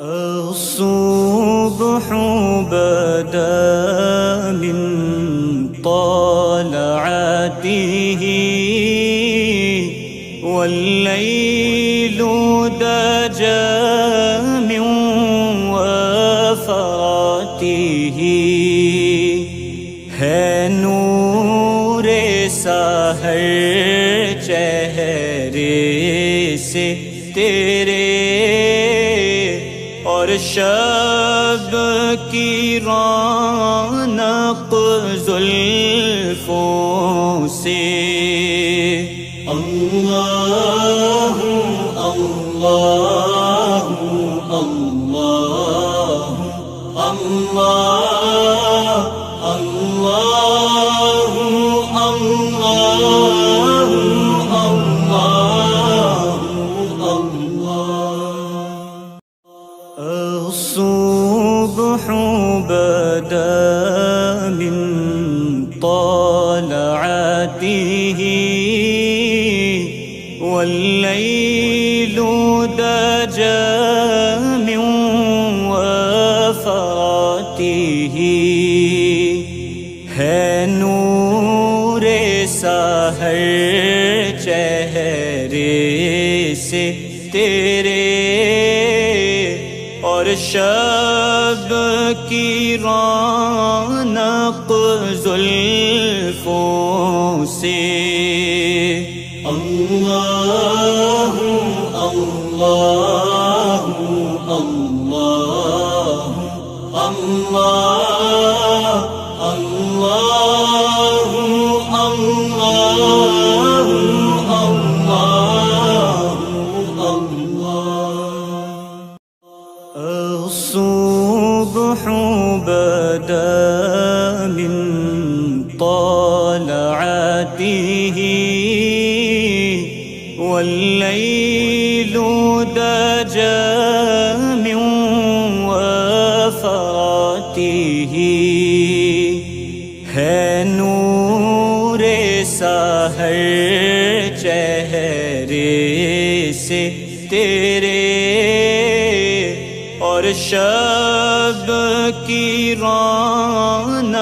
الصبح بدا من طلعته والليل دجى من وفراته है नूर सहर चेहरे से तेरे और शब की रौनक जुल्फों से। अल्लाह अल्लाह अल्लाह अल्लाह अल्लाह अल्लाह अल्लाह। الصبح بدا من طلعته والليل دجى من وفراته है नूर सहर चेहरे से तेरे और शब की रौनक जुल्फों से। अल्लाह अल्लाह अल्लाह अल्लाह अल्लाह अल्लाह अल्लाह। الصبح بدا من طلعته والليل دجى من وفراته है नूर सहर चेहरे से तेरे और शब की रौनक